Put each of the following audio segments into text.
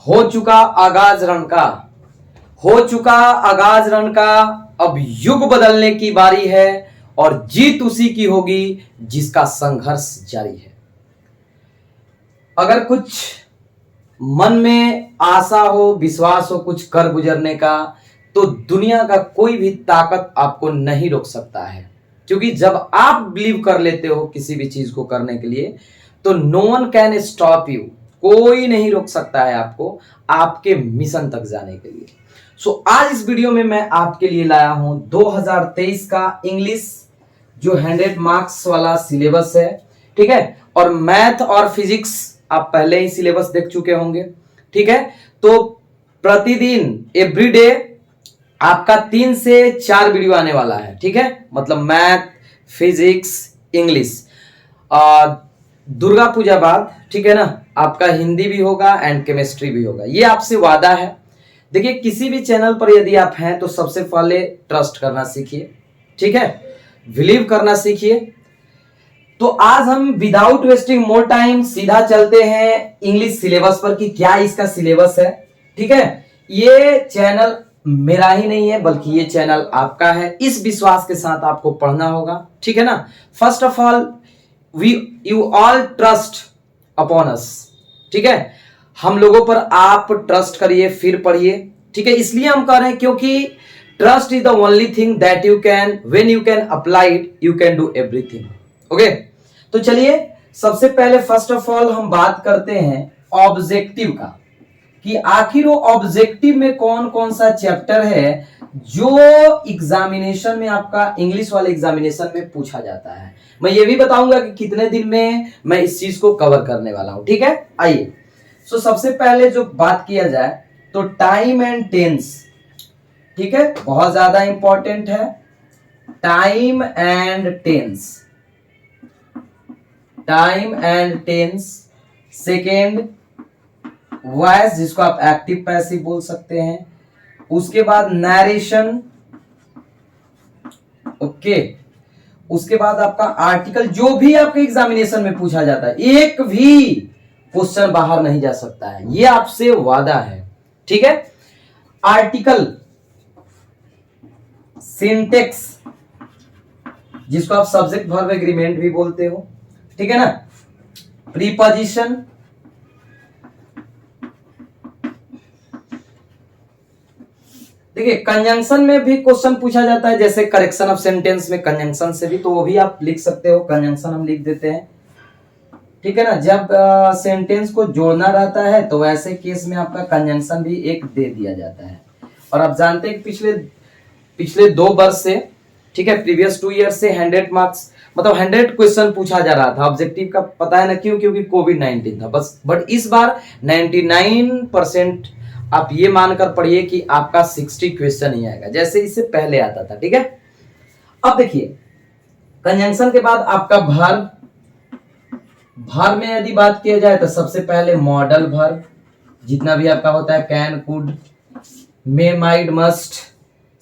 हो चुका आगाज रण का, हो चुका आगाज रण का, अब युग बदलने की बारी है और जीत उसी की होगी जिसका संघर्ष जारी है। अगर कुछ मन में आशा हो, विश्वास हो कुछ कर गुजरने का, तो दुनिया का कोई भी ताकत आपको नहीं रोक सकता है। क्योंकि जब आप बिलीव कर लेते हो किसी भी चीज को करने के लिए, तो no one can stop you, कोई नहीं रोक सकता है आपको आपके मिशन तक जाने के लिए। सो आज इस वीडियो में मैं आपके लिए लाया हूं 2023 का इंग्लिश जो 100 मार्क्स वाला सिलेबस है, ठीक है। और मैथ और फिजिक्स आप पहले ही सिलेबस देख चुके होंगे, ठीक है। तो प्रतिदिन एवरीडे आपका 3 से 4 वीडियो आने वाला है, ठीक है। मतलब math, physics, English. Durga Puja बाद, ठीक है ना, आपका हिंदी भी होगा एंड केमिस्ट्री भी होगा, ये आपसे वादा है। देखिए किसी भी चैनल पर यदि आप हैं तो सबसे पहले ट्रस्ट करना सीखिए, ठीक है, बिलीव करना सीखिए। तो आज हम विदाउट वेस्टिंग मोर टाइम सीधा चलते हैं इंग्लिश सिलेबस पर कि क्या इसका सिलेबस है, ठीक है। ये चैनल मेरा ही नहीं है बल्कि ये चैनल आपका है, इस विश्वास के साथ आपको पढ़ना होगा, ठीक है ना। First of all you all trust upon us, ठीक है। हम लोगों पर आप ट्रस्ट करिए फिर पढ़िए, ठीक है। इसलिए हम कह रहे हैं क्योंकि trust is the only thing that you can, when you can apply it you can do everything, okay. तो चलिए सबसे पहले फर्स्ट ऑफ ऑल हम बात करते हैं ऑब्जेक्टिव का, कि आखिर वो ऑब्जेक्टिव में कौन कौन सा चैप्टर है जो एग्जामिनेशन में, आपका इंग्लिश वाले एग्जामिनेशन में पूछा जाता है। मैं ये भी बताऊंगा कि कितने दिन में मैं इस चीज को कवर करने वाला हूं, ठीक है। आइए सो सबसे पहले जो बात किया जाए तो टाइम एंड टेंस, ठीक है, बहुत ज्यादा इंपॉर्टेंट है। Time and tense, time and tense. Second voice, जिसको आप एक्टिव पैसिव बोल सकते हैं। उसके बाद नरेशन, ओके। उसके बाद आपका आर्टिकल, जो भी आपके एग्जामिनेशन में पूछा जाता है एक भी क्वेश्चन बाहर नहीं जा सकता है, ये आपसे वादा है, ठीक है। आर्टिकल, सिंटेक्स, जिसको आप सब्जेक्ट वर्ब एग्रीमेंट भी बोलते हो, ठीक है ना। प्रीपोजिशन, देखिए कंजंक्शन में भी क्वेश्चन पूछा जाता है, जैसे करेक्शन ऑफ सेंटेंस में कंजंक्शन से भी, तो वो भी आप लिख सकते हो, कंजंक्शन हम लिख देते हैं, ठीक है ना। जब सेंटेंस को जोड़ना रहता है तो वैसे केस में आपका कंजंक्शन भी एक दे दिया जाता है। और आप जानते हैं कि पिछले 2 वर्ष से, ठीक है, प्रीवियस 2 ईयर से 100 मार्क्स मतलब 100 क्वेश्चन पूछा जा रहा था ऑब्जेक्टिव का। पता है ना क्यों? क्योंकि कोविड-19 था बस। बट इस बार 99% आप ये मानकर पढ़िए कि आपका 60 क्वेश्चन ही आएगा, जैसे इससे पहले आता था, ठीक है। अब देखिए कंजंक्शन के बाद आपका वर्ब, वर्ब में यदि बात किया जाए तो सबसे पहले मॉडल वर्ब, जितना भी आपका होता है, can, could, may, might, must,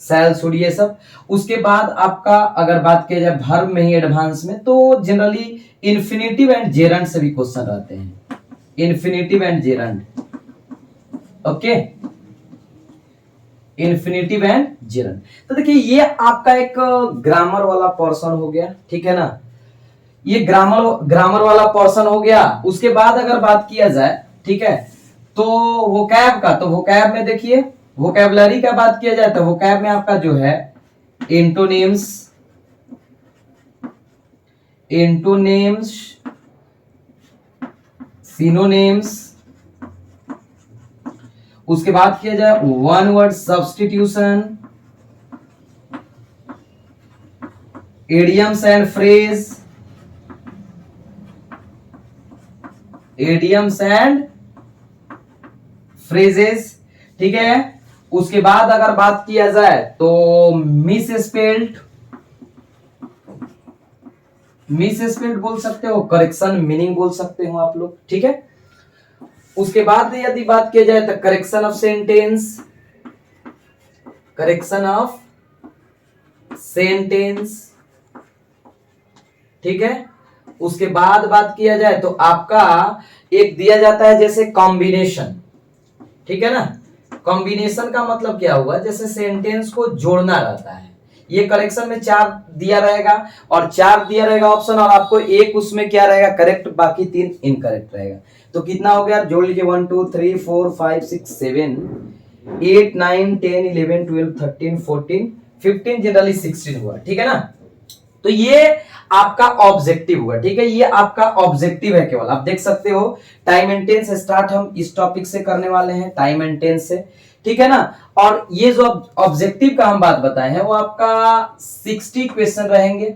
shall, should, ये सब। उसके बाद आपका अगर बात किया जाए वर्ब में ही एडवांस में, तो जनरली इन्फिनेटिव एंड जेरंड से भी क्वेश्चन रहते हैं, infinitive and gerund, okay, infinitive and gerund. तो देखिए ये आपका एक ग्रामर वाला पोर्शन हो गया, ठीक है ना। ये ग्रामर वाला पोर्शन हो गया। उसके बाद अगर बात किया जाए, ठीक है, तो वोकैब का, तो वोकैब में देखिए वोकैबुलरी का बात किया जाए तो वोकैब में आपका जो है एंटोनिम्स, सिनोनिम्स। उसके बाद किया जाए one word substitution, idioms and phrase, idioms and phrases, ठीक है। उसके बाद अगर बात किया जाए तो मिस स्पेल्ड बोल सकते हो, करेक्शन मीनिंग बोल सकते हो आप लोग, ठीक है। उसके बाद यदि बात किया जाए तो करेक्शन ऑफ सेंटेंस, ठीक है। उसके बाद बात किया जाए तो आपका एक दिया जाता है जैसे कॉम्बिनेशन, ठीक है ना। कॉम्बिनेशन का मतलब क्या हुआ, जैसे सेंटेंस को जोड़ना रहता है, ये करेक्शन में 4 दिया रहेगा और 4 दिया रहेगा ऑप्शन, और आपको एक उसमें क्या रहेगा करेक्ट, बाकी 3 इनकरेक्ट रहेगा। तो कितना हो गया, जोड़ लीजिए 1 2 3 4 5 6 7 8 9 10 11 12 13 14 15 जनरली 16 हुआ, ठीक है ना। तो ये आपका ऑब्जेक्टिव हुआ, ठीक है, ये आपका ऑब्जेक्टिव है केवल, आप देख सकते हो। टाइम एंड टेंस स्टार्ट हम इस टॉपिक से करने वाले हैं, टाइम एंड टेंस से, ठीक है ना। और ये जो ऑब्जेक्टिव का हम बात बताए हैं वो आपका 60 क्वेश्चन रहेंगे।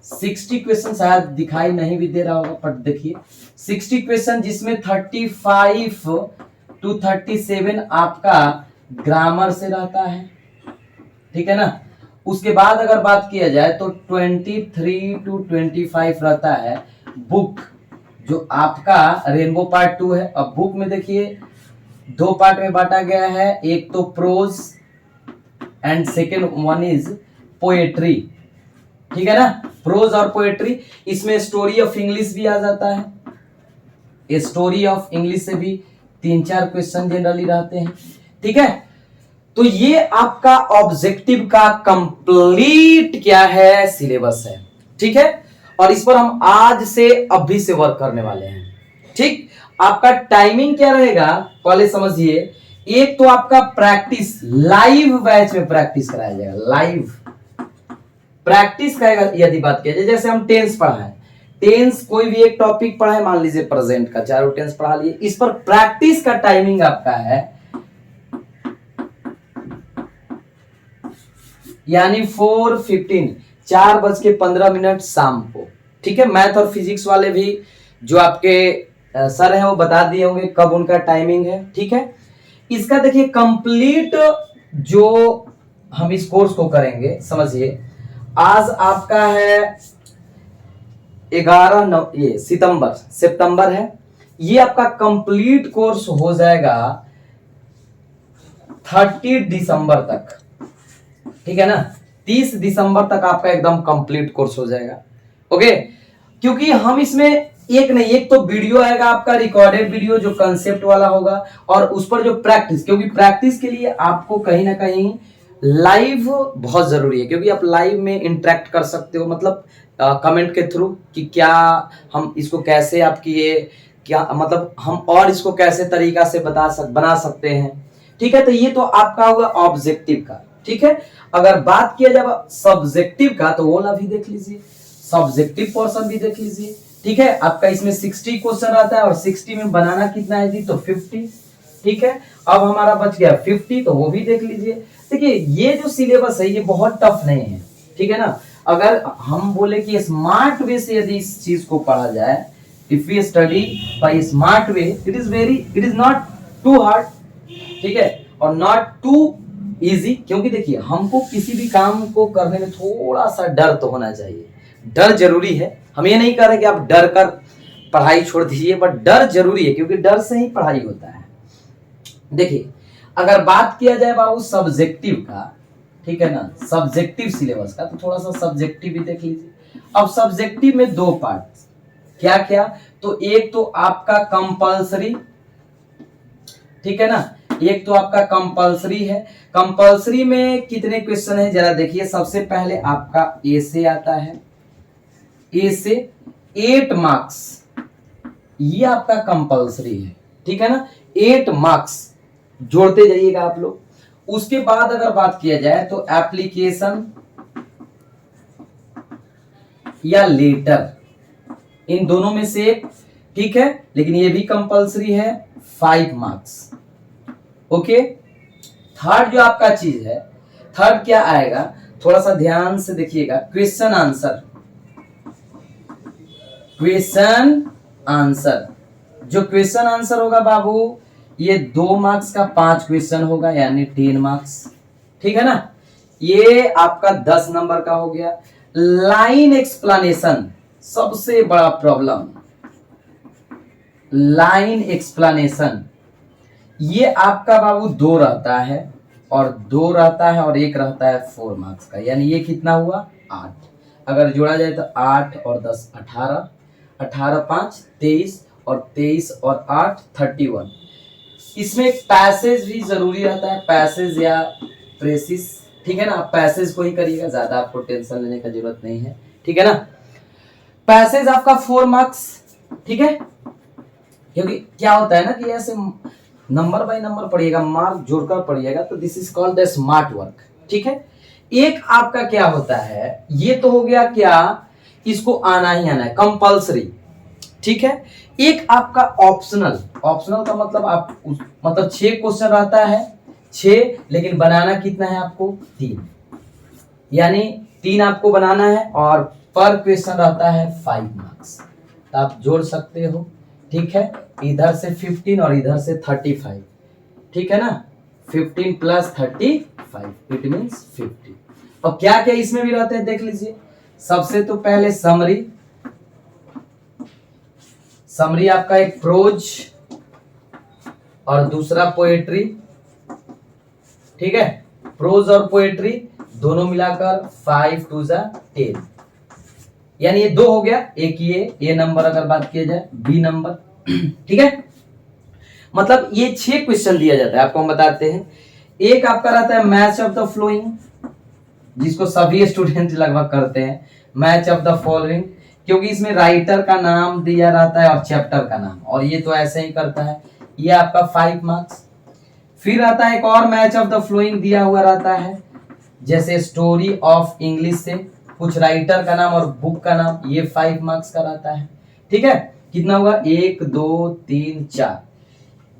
60 क्वेश्चन शायद दिखाई नहीं भी दे रहा होगा, पर देखिए 60 क्वेश्चन, जिसमें 35 टू 37 आपका ग्रामर से रहता है, ठीक है ना। उसके बाद अगर बात किया जाए तो 23 टू 25 रहता है बुक, जो आपका रेनबो पार्ट 2 है। अब बुक में देखिए 2 पार्ट में बांटा गया है, एक तो prose and second one is poetry, ठीक है ना, प्रोज और पोएट्री। इसमें स्टोरी ऑफ इंग्लिश भी आ जाता है, स्टोरी ऑफ इंग्लिश से भी 3-4 क्वेश्चन जनरली रहते हैं, ठीक है। तो ये आपका ऑब्जेक्टिव का कंप्लीट क्या है, सिलेबस है, ठीक है। और इस पर हम आज से अभी से वर्क करने वाले हैं, ठीक। आपका टाइमिंग क्या रहेगा पहले समझिए। एक तो आपका प्रैक्टिस, लाइव बैच में प्रैक्टिस कराया जाएगा, लाइव प्रैक्टिस का यदि बात किया जाए, जैसे हम टेंस पढ़ा है, टेंस कोई भी एक टॉपिक पढ़ा है, मान लीजिए प्रेजेंट का, चारों टेंस पढ़ा लिए, इस पर प्रैक्टिस का टाइमिंग आपका है यानी 4:15, 4:15 शाम को, ठीक है। मैथ और फिजिक्स वाले भी जो आपके सर हैं वो बता दिए होंगे कब उनका टाइमिंग है, ठीक है। इसका देखिए कंप्लीट जो हम इस कोर्स को करेंगे, समझिए आज आपका है 11 ये सितंबर है, ये आपका कंप्लीट कोर्स हो जाएगा 30 दिसंबर तक, ठीक है ना। 30 दिसंबर तक आपका एकदम कंप्लीट कोर्स हो जाएगा, ओके। क्योंकि हम इसमें एक नहीं, एक तो वीडियो आएगा आपका रिकॉर्डेड वीडियो जो कंसेप्ट वाला होगा, और उस पर जो प्रैक्टिस, क्योंकि प्रैक्टिस के लिए आपको कहीं ना कहीं लाइव बहुत जरूरी है, क्योंकि आप लाइव में इंटरेक्ट कर सकते हो, मतलब कमेंट के थ्रू कि क्या हम इसको कैसे आप किए, क्या मतलब हम और इसको कैसे तरीका से बना सकते हैं, ठीक है। तो ये तो आपका होगा ऑब्जेक्टिव का, ठीक है। अगर बात किया जाए सब्जेक्टिव का, तो वो वाला भी देख लीजिए, सब्जेक्टिव पोर्शन भी देख लीजिए, ठीक है। आपका इसमें 60 क्वेश्चन आता है और 60 में बनाना कितना है जी, तो 50, ठीक है। अब हमारा बच गया 50, तो वो भी देख लीजिए। देखिए ये जो सिलेबस है ये बहुत टफ नहीं है, ठीक है ना। अगर हम बोले कि स्मार्ट वे से यदि इस चीज को पढ़ा जाए, if we study by smart way, it is not too hard, ठीक है, और नॉट टू इजी। क्योंकि देखिए हमको किसी भी काम को करने में थोड़ा सा डर तो होना चाहिए, डर जरूरी है। हम ये नहीं कह रहे कि आप डर कर पढ़ाई छोड़ दीजिए, बट डर जरूरी है, क्योंकि डर से ही पढ़ाई होता है। देखिए अगर बात किया जाए बाबू सब्जेक्टिव का, ठीक है ना, सब्जेक्टिव सिलेबस का, तो थोड़ा सा सब्जेक्टिव भी देख लीजिए। अब सब्जेक्टिव में 2 पार्ट, क्या क्या, तो एक तो आपका कंपल्सरी, ठीक है ना, एक तो आपका कंपल्सरी है। कंपल्सरी में कितने क्वेश्चन है जरा देखिए। सबसे पहले आपका ए से आता है, ए से 8 मार्क्स, ये आपका कंपल्सरी है, ठीक है ना, 8 मार्क्स जोड़ते जाइएगा आप लोग। उसके बाद अगर बात किया जाए तो एप्लीकेशन या लेटर, इन दोनों में से एक, ठीक है, लेकिन ये भी कंपल्सरी है, 5 मार्क्स, ओके। थर्ड जो आपका चीज है, थर्ड क्या आएगा, थोड़ा सा ध्यान से देखिएगा, क्वेश्चन आंसर। क्वेश्चन आंसर, जो क्वेश्चन आंसर होगा बाबू, ये 2 मार्क्स का 5 क्वेश्चन होगा, यानी 10 मार्क्स, ठीक है ना। ये आपका 10 नंबर का हो गया। लाइन एक्सप्लेनेशन, सबसे बड़ा प्रॉब्लम, लाइन एक्सप्लेनेशन, ये आपका बाबू 2 रहता है, और 2 रहता है और 1 रहता है 4 मार्क्स का, यानी ये कितना हुआ 8। अगर जोड़ा जाए तो 8 और 10 18, 18 5 23, और 23 और 8 31, इसमें पैसेज भी जरूरी रहता है, पैसेज या प्रेसिस, ठीक है ना। आप पैसेज को ही करिएगा, ज्यादा आपको टेंशन लेने का जरूरत नहीं है, ठीक है ना। पैसेज आपका 4 मार्क्स, ठीक है, क्योंकि क्या होता है ना कि ऐसे नंबर बाय नंबर पढ़िएगा, मार्क जोड़कर पढ़िएगा, तो this is called the smart work, ठीक है। एक आपका क्या होता है, ये तो हो गया क्या, इसको आना ही आना है, कंपल्सरी, ठीक है। एक आपका ऑप्शनल, ऑप्शनल का मतलब आप मतलब 6 क्वेश्चन रहता है, 6, लेकिन बनाना कितना है आपको, 3, यानी 3 आपको बनाना है, और पर क्वेश्चन रहता है 5 मार्क्स, तो आप जोड़ सकते हो, ठीक है। इधर से 15 और इधर से 35, ठीक है ना, 15 प्लस 35 इट मीन्स 50। और क्या क्या इसमें भी रहते हैं देख लीजिए। सबसे तो पहले समरी, समरी आपका एक प्रोज और दूसरा पोएट्री, ठीक है, प्रोज और पोएट्री दोनों मिलाकर 5 2 10, यानी ये 2 हो गया, एक ये नंबर अगर बात किया जाए, बी नंबर, ठीक है। मतलब ये 6 क्वेश्चन दिया जाता है आपको, हम बताते हैं। एक आपका रहता है मैच ऑफ द फ्लोइंग, जिसको सभी स्टूडेंट लगभग करते हैं, मैच ऑफ द फॉलोइंग, क्योंकि इसमें राइटर का नाम दिया रहता है और चैप्टर का नाम, और ये तो ऐसे ही करता है, ये आपका 5 मार्क्स। फिर आता है एक और मैच ऑफ द फ्लोइंग दिया हुआ रहता है, जैसे स्टोरी ऑफ इंग्लिश से कुछ राइटर का नाम और बुक का नाम, ये 5 मार्क्स का रहता है, ठीक है। कितना हुआ, 1 2 3 4।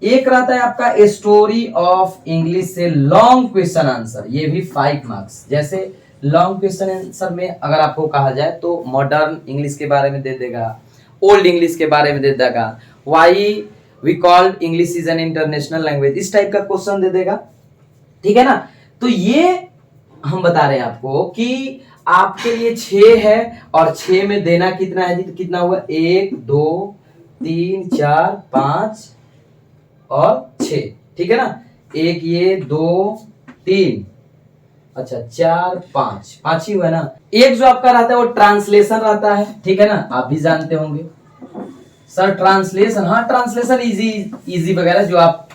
एक रहता है आपका स्टोरी ऑफ इंग्लिश से लॉन्ग क्वेश्चन आंसर, ये भी 5 मार्क्स। जैसे लॉन्ग क्वेश्चन आंसर में अगर आपको कहा जाए तो मॉडर्न इंग्लिश के बारे में दे देगा, ओल्ड इंग्लिश के बारे में दे देगा, why we called English is an international language, इस टाइप का क्वेश्चन दे देगा, ठीक है ना। तो ये हम बता रहे हैं आपको कि आपके लिए 6 है, और 6 में देना कितना है जी, तो कितना हुआ, 1 2 3 4 5 और 6, ठीक है ना। एक ये 2 3, अच्छा 4 5, 5 ही हुआ ना। एक जो आपका रहता है वो ट्रांसलेशन रहता है, ठीक है ना, आप भी जानते होंगे सर ट्रांसलेशन, हाँ ट्रांसलेशन इजी वगैरह जो आप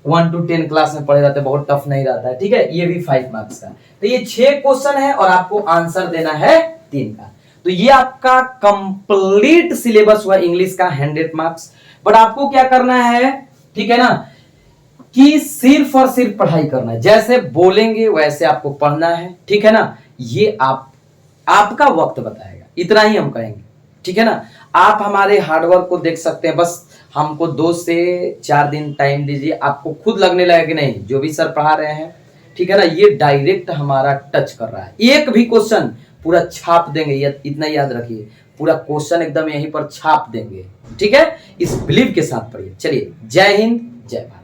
1 to 10 क्लास में पढ़े रहते हैं, बहुत टफ नहीं रहता है, ठीक है। ये भी 5 मार्क्स का। तो ये 6 क्वेश्चन है और आपको आंसर देना है 3 का। तो ये आपका कंप्लीट सिलेबस हुआ इंग्लिश का 100 मार्क्स। बट आपको क्या करना है, ठीक है ना, कि सिर्फ और सिर्फ पढ़ाई करना है, जैसे बोलेंगे वैसे आपको पढ़ना है, ठीक है ना। ये आपका वक्त बताएगा, इतना ही हम कहेंगे, ठीक है ना। आप हमारे हार्डवर्क को देख सकते हैं, बस हमको 2 से 4 दिन टाइम दीजिए, आपको खुद लगने लगेगा कि नहीं जो भी सर पढ़ा रहे हैं, ठीक है ना, ये डायरेक्ट हमारा टच कर रहा है। एक भी क्वेश्चन पूरा छाप देंगे, ये इतना याद रखिए, पूरा क्वेश्चन एकदम यहीं पर छाप देंगे, ठीक है। इस बिलीव के साथ पढ़िए। चलिए, जय हिंद, जय भारत।